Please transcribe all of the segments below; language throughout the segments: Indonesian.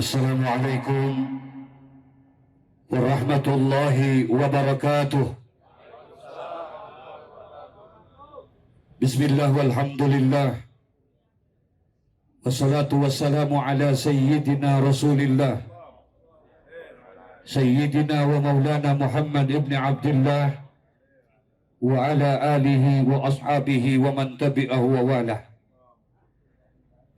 Assalamualaikum warahmatullahi wabarakatuh. Bismillah walhamdulillah. Wassalatu wassalamu ala sayyidina Rasulillah, Sayyidina wa maulana Muhammad ibn Abdullah wa ala alihi wa ashabihi wa man tabi'ahu wa walah.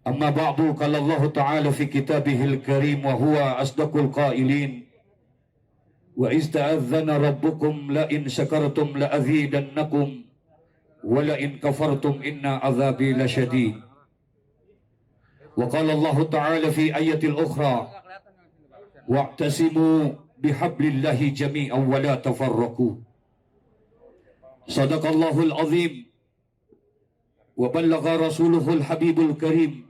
Amma ba'du, qala Allah Ta'ala fi kitabihil karim wa huwa asdaqul qailin wa ista'adzana rabbukum la in syakartum la azidannakum wa la in kafartum inna azabi lasyadid. Wa qala Allah Ta'ala fi ayatil ukhra wa'tasimu bihablillahi jami'an wa la tafarraqu. Sadaqallahul azim wa ballagha rasuluhul habibul karim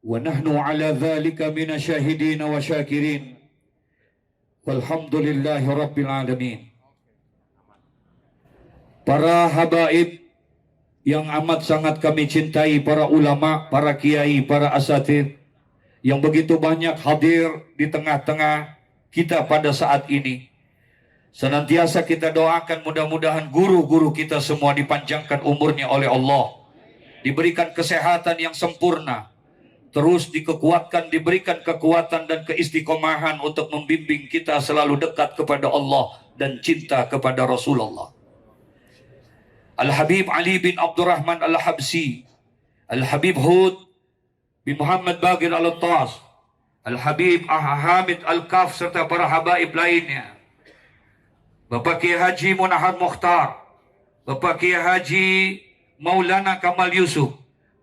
wa nahnu ala dhalika minasyahidin wa syakirin walhamdulillahi rabbil alamin. Para habaib yang amat sangat kami cintai, para ulama, para kiai, para asatidz yang begitu banyak hadir di tengah-tengah kita pada saat ini. Senantiasa kita doakan mudah-mudahan guru-guru kita semua dipanjangkan umurnya oleh Allah, diberikan kesehatan yang sempurna, terus dikuatkan, diberikan kekuatan dan keistiqomahan untuk membimbing kita selalu dekat kepada Allah dan cinta kepada Rasulullah. Al-Habib Ali bin Abdurrahman Al-Habsi, Al-Habib Hud bin Muhammad Bagir Al-Attas, Al-Habib Hamid Al-Kaf serta para habaib lainnya, Bapak Kiai Haji Munahar Mukhtar, Bapak Kiai Haji Maulana Kamal Yusuf,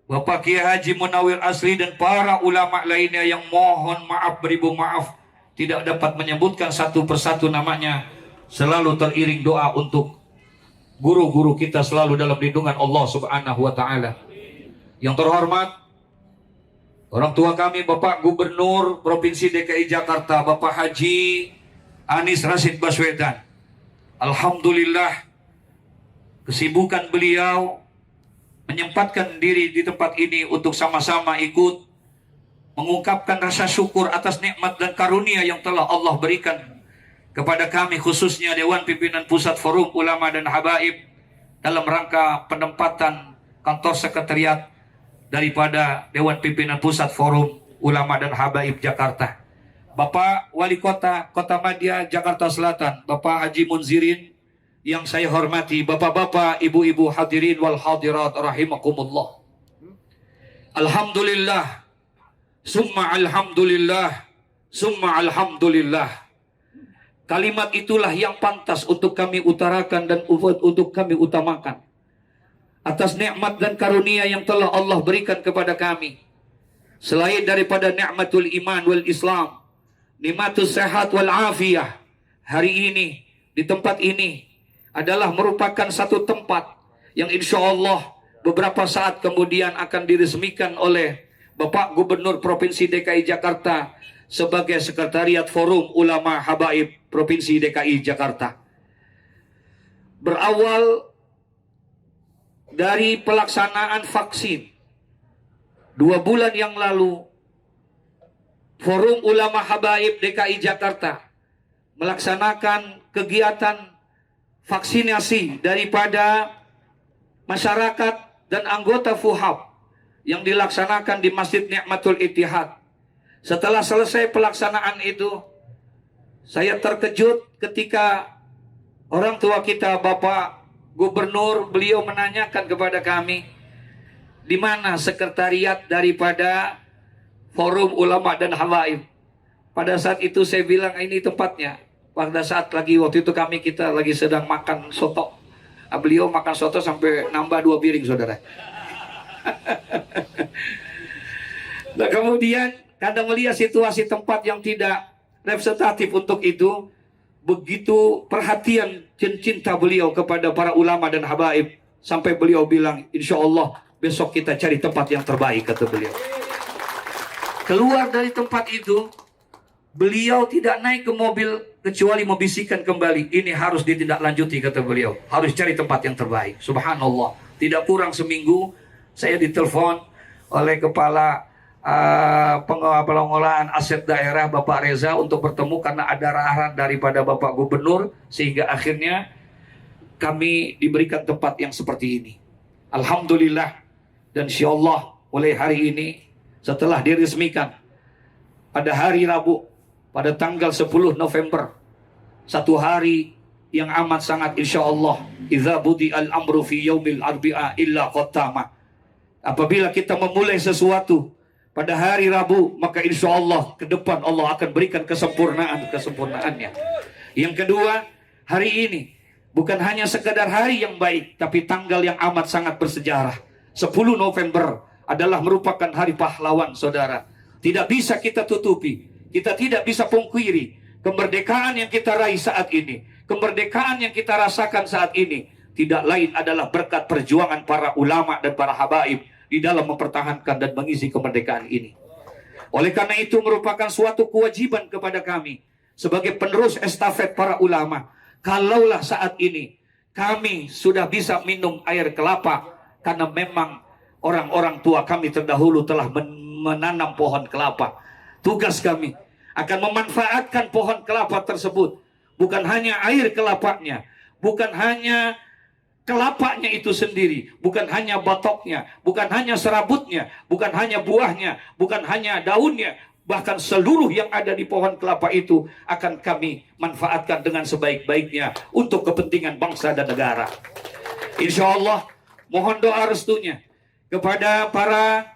Bapak Kiai Haji Munawir Asli dan para ulama lainnya yang mohon maaf beribu maaf tidak dapat menyebutkan satu persatu namanya. Selalu teriring doa untuk guru-guru kita selalu dalam lindungan Allah Subhanahu wa taala. Yang terhormat orang tua kami Bapak Gubernur Provinsi DKI Jakarta Bapak Haji Anies Rashid Baswedan. Alhamdulillah kesibukan beliau menyempatkan diri di tempat ini untuk sama-sama ikut mengungkapkan rasa syukur atas nikmat dan karunia yang telah Allah berikan kepada kami, khususnya Dewan Pimpinan Pusat Forum Ulama dan Habaib dalam rangka penempatan kantor sekretariat daripada Dewan Pimpinan Pusat Forum Ulama dan Habaib Jakarta. Bapak Wali Kota Kota Madya Jakarta Selatan, Bapak Haji Munzirin yang saya hormati, bapak-bapak, ibu-ibu hadirin wal hadirat rahimakumullah. Alhamdulillah, summa alhamdulillah, summa alhamdulillah. Kalimat itulah yang pantas untuk kami utarakan dan untuk kami utamakan atas nikmat dan karunia yang telah Allah berikan kepada kami. Selain daripada nikmatul iman wal Islam, nikmatus sehat wal afiyah, hari ini di tempat ini adalah merupakan satu tempat yang insya Allah beberapa saat kemudian akan diresmikan oleh Bapak Gubernur Provinsi DKI Jakarta sebagai Sekretariat Forum Ulama Habaib Provinsi DKI Jakarta. Berawal dari pelaksanaan vaksin 2 bulan yang lalu, Forum Ulama Habaib DKI Jakarta melaksanakan kegiatan vaksinasi daripada masyarakat dan anggota FUHAB yang dilaksanakan di Masjid Ni'matul Ittihad. Setelah selesai pelaksanaan itu, saya terkejut ketika orang tua kita Bapak Gubernur, beliau menanyakan kepada kami, di mana sekretariat daripada Forum Ulama dan Habaib. Pada saat itu saya bilang ini tempatnya. Pada saat waktu itu kita lagi sedang makan soto. Beliau makan soto sampai nambah 2 piring, saudara. Nah, kemudian kadang melihat situasi tempat yang tidak representatif untuk itu, begitu perhatian dan cinta beliau kepada para ulama dan habaib, sampai beliau bilang, insya Allah besok kita cari tempat yang terbaik, kata beliau. Keluar dari tempat itu, beliau tidak naik ke mobil kecuali membisikkan kembali, ini harus ditindaklanjuti, kata beliau. Harus cari tempat yang terbaik. Subhanallah. Tidak kurang seminggu saya ditelepon oleh kepala pengelolaan aset daerah Bapak Reza untuk bertemu karena ada arahan daripada Bapak Gubernur, sehingga akhirnya kami diberikan tempat yang seperti ini. Alhamdulillah, dan insyaallah mulai hari ini setelah diresmikan pada hari Rabu pada tanggal 10 November, satu hari yang amat sangat insyaallah, idza budi al amru fi yaumil arbi'a illa qattama. Apabila kita memulai sesuatu pada hari Rabu, maka insya Allah ke depan Allah akan berikan kesempurnaannya. Yang kedua, hari ini bukan hanya sekedar hari yang baik, tapi tanggal yang amat sangat bersejarah. 10 November adalah merupakan hari pahlawan, saudara. Tidak bisa kita tutupi, kita tidak bisa pungkiri kemerdekaan yang kita raih saat ini, kemerdekaan yang kita rasakan saat ini tidak lain adalah berkat perjuangan para ulama dan para habaib di dalam mempertahankan dan mengisi kemerdekaan ini. Oleh karena itu merupakan suatu kewajiban kepada kami sebagai penerus estafet para ulama. Kalaulah saat ini kami sudah bisa minum air kelapa karena memang orang-orang tua kami terdahulu telah menanam pohon kelapa. Tugas kami akan memanfaatkan pohon kelapa tersebut. Bukan hanya air kelapanya, bukan hanya kelapanya itu sendiri, bukan hanya batoknya, bukan hanya serabutnya, bukan hanya buahnya, bukan hanya daunnya, bahkan seluruh yang ada di pohon kelapa itu akan kami manfaatkan dengan sebaik-baiknya untuk kepentingan bangsa dan negara. Insya Allah, mohon doa restunya kepada para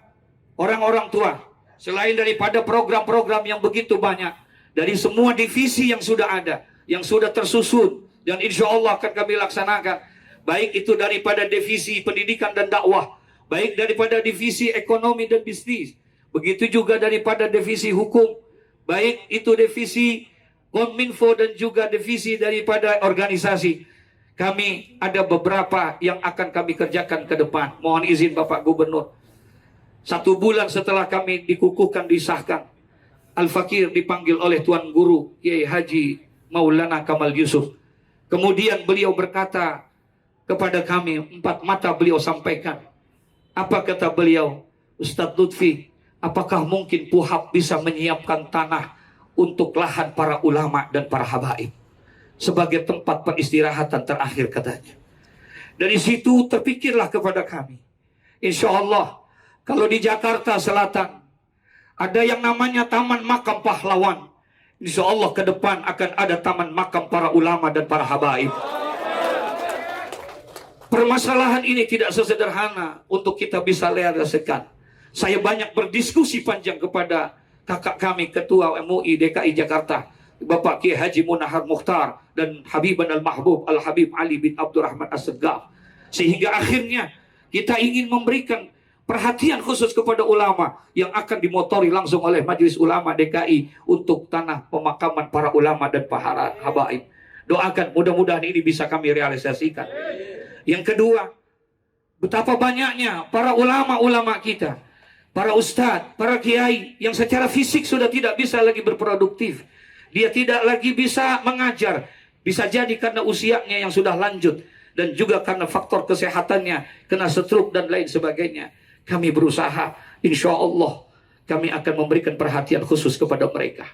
orang-orang tua, selain daripada program-program yang begitu banyak, dari semua divisi yang sudah ada, yang sudah tersusun, dan insya Allah akan kami laksanakan. Baik itu daripada divisi pendidikan dan dakwah, baik daripada divisi ekonomi dan bisnis, begitu juga daripada divisi hukum, baik itu divisi Kominfo dan juga divisi daripada organisasi. Kami ada beberapa yang akan kami kerjakan ke depan. Mohon izin Bapak Gubernur, 1 bulan setelah kami dikukuhkan, disahkan, Al-Fakir dipanggil oleh Tuan Guru Kiai Haji Maulana Kamal Yusuf. Kemudian beliau berkata kepada kami, 4 mata beliau sampaikan. Apa kata beliau? Ustadz Lutfi, apakah mungkin Puhab bisa menyiapkan tanah untuk lahan para ulama dan para habaib sebagai tempat peristirahatan terakhir, katanya. Dari situ terpikirlah kepada kami, insya Allah kalau di Jakarta Selatan ada yang namanya Taman Makam Pahlawan, insya Allah ke depan akan ada Taman Makam para ulama dan para habaib. Permasalahan ini tidak sesederhana untuk kita bisa realisasikan. Saya banyak berdiskusi panjang kepada kakak kami, Ketua MUI DKI Jakarta, Bapak Kiai Haji Munahar Mukhtar, dan Habiban Al-Mahbub Al-Habib Ali bin Abdurrahman As-Seggaf. Sehingga akhirnya kita ingin memberikan perhatian khusus kepada ulama yang akan dimotori langsung oleh Majelis Ulama DKI untuk tanah pemakaman para ulama dan para habaib. Doakan mudah-mudahan ini bisa kami realisasikan. Yang kedua, betapa banyaknya para ulama-ulama kita, para ustadz, para kiai yang secara fisik sudah tidak bisa lagi berproduktif. Dia tidak lagi bisa mengajar. Bisa jadi karena usianya yang sudah lanjut, dan juga karena faktor kesehatannya, kena stroke dan lain sebagainya. Kami berusaha, insya Allah kami akan memberikan perhatian khusus kepada mereka.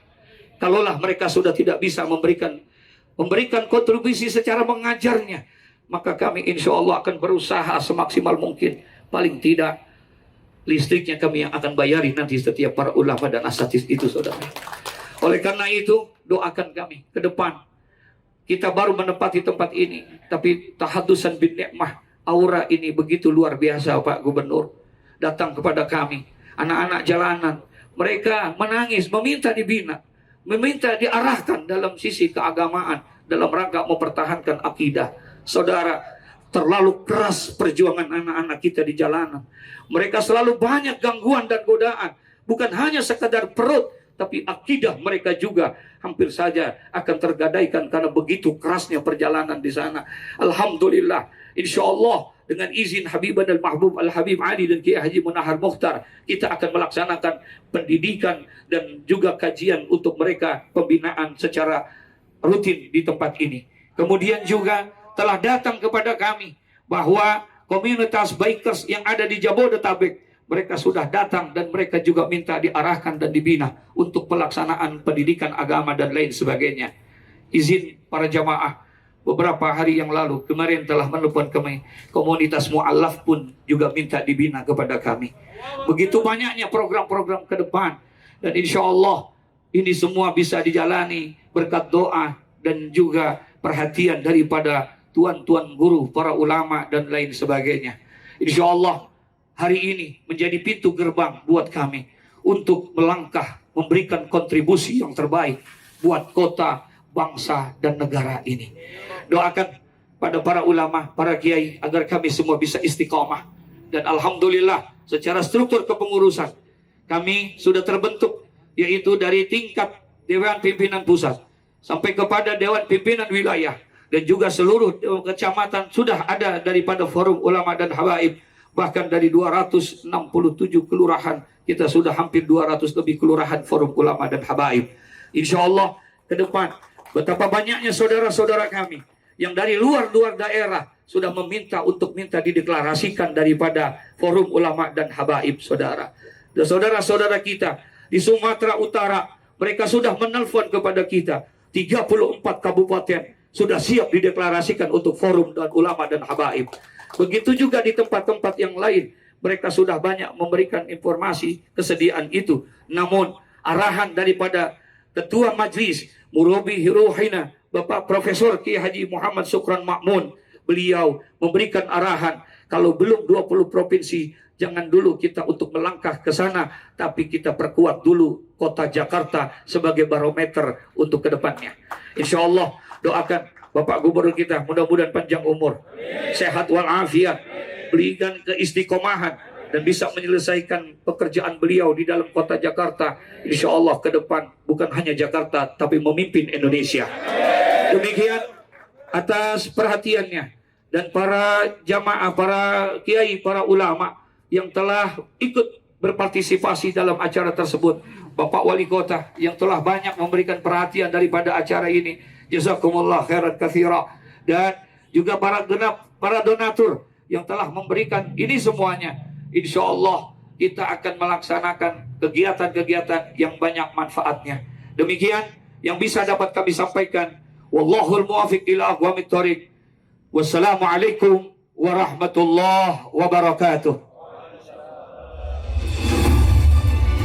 Kalaulah mereka sudah tidak bisa memberikan kontribusi secara mengajarnya, maka kami insya Allah akan berusaha semaksimal mungkin. Paling tidak listriknya kami yang akan bayari nanti setiap para ulama dan asatidz itu, saudara. Oleh karena itu, doakan kami ke depan. Kita baru menempati tempat ini, tapi tahadusan bin nikmah, aura ini begitu luar biasa, Pak Gubernur. Datang kepada kami, anak-anak jalanan, mereka menangis, meminta dibina, meminta diarahkan dalam sisi keagamaan, dalam rangka mempertahankan akidah. Saudara, terlalu keras perjuangan anak-anak kita di jalanan. Mereka selalu banyak gangguan dan godaan. Bukan hanya sekadar perut, tapi akidah mereka juga hampir saja akan tergadaikan karena begitu kerasnya perjalanan di sana. Alhamdulillah, insya Allah dengan izin Habiban Al-Mahbub Al-Habib Ali dan Kiai Haji Munahar Mukhtar, kita akan melaksanakan pendidikan dan juga kajian untuk mereka, pembinaan secara rutin di tempat ini. Kemudian juga telah datang kepada kami bahwa komunitas bikers yang ada di Jabodetabek mereka sudah datang dan mereka juga minta diarahkan dan dibina untuk pelaksanaan pendidikan agama dan lain sebagainya. Izin para jamaah, beberapa hari yang lalu kemarin telah menelpon kami, komunitas mu'alaf pun juga minta dibina kepada kami. Begitu banyaknya program-program ke depan, dan insya Allah ini semua bisa dijalani berkat doa dan juga perhatian daripada tuan-tuan guru, para ulama dan lain sebagainya. Insya Allah hari ini menjadi pintu gerbang buat kami untuk melangkah memberikan kontribusi yang terbaik buat kota, bangsa dan negara ini. Doakan pada para ulama, para kiai agar kami semua bisa istiqomah. Dan alhamdulillah secara struktur kepengurusan kami sudah terbentuk, yaitu dari tingkat Dewan Pimpinan Pusat sampai kepada Dewan Pimpinan Wilayah dan juga seluruh kecamatan sudah ada daripada Forum Ulama dan Habaib. Bahkan dari 267 kelurahan kita sudah hampir 200 lebih kelurahan Forum Ulama dan Habaib. Insya Allah ke depan betapa banyaknya saudara-saudara kami yang dari luar-luar daerah sudah meminta untuk minta dideklarasikan daripada Forum Ulama dan Habaib, saudara. Dan saudara-saudara kita di Sumatera Utara, mereka sudah menelpon kepada kita. 34 kabupaten sudah siap dideklarasikan untuk Forum dan Ulama dan Habaib. Begitu juga di tempat-tempat yang lain, mereka sudah banyak memberikan informasi kesediaan itu. Namun arahan daripada Ketua Majlis Murabi Hiruhina, Bapak Profesor Ki Haji Muhammad Sukran Makmun, beliau memberikan arahan kalau belum 20 provinsi, jangan dulu kita untuk melangkah ke sana, tapi kita perkuat dulu kota Jakarta sebagai barometer untuk kedepannya. Insya Allah doakan Bapak Gubernur kita mudah-mudahan panjang umur, sehat walafiat, berikan keistiqomahan dan bisa menyelesaikan pekerjaan beliau di dalam kota Jakarta. Insya Allah ke depan bukan hanya Jakarta tapi memimpin Indonesia. Demikian atas perhatiannya dan para jamaah, para kiai, para ulama yang telah ikut berpartisipasi dalam acara tersebut. Bapak Wali Kota yang telah banyak memberikan perhatian daripada acara ini, jazakumullah khairan katsira. Dan juga para donatur yang telah memberikan ini semuanya. Insya Allah kita akan melaksanakan kegiatan-kegiatan yang banyak manfaatnya. Demikian yang bisa dapat kami sampaikan. Wallahul muwafiq ila aqwamit thoriq. Wassalamualaikum warahmatullahi wabarakatuh.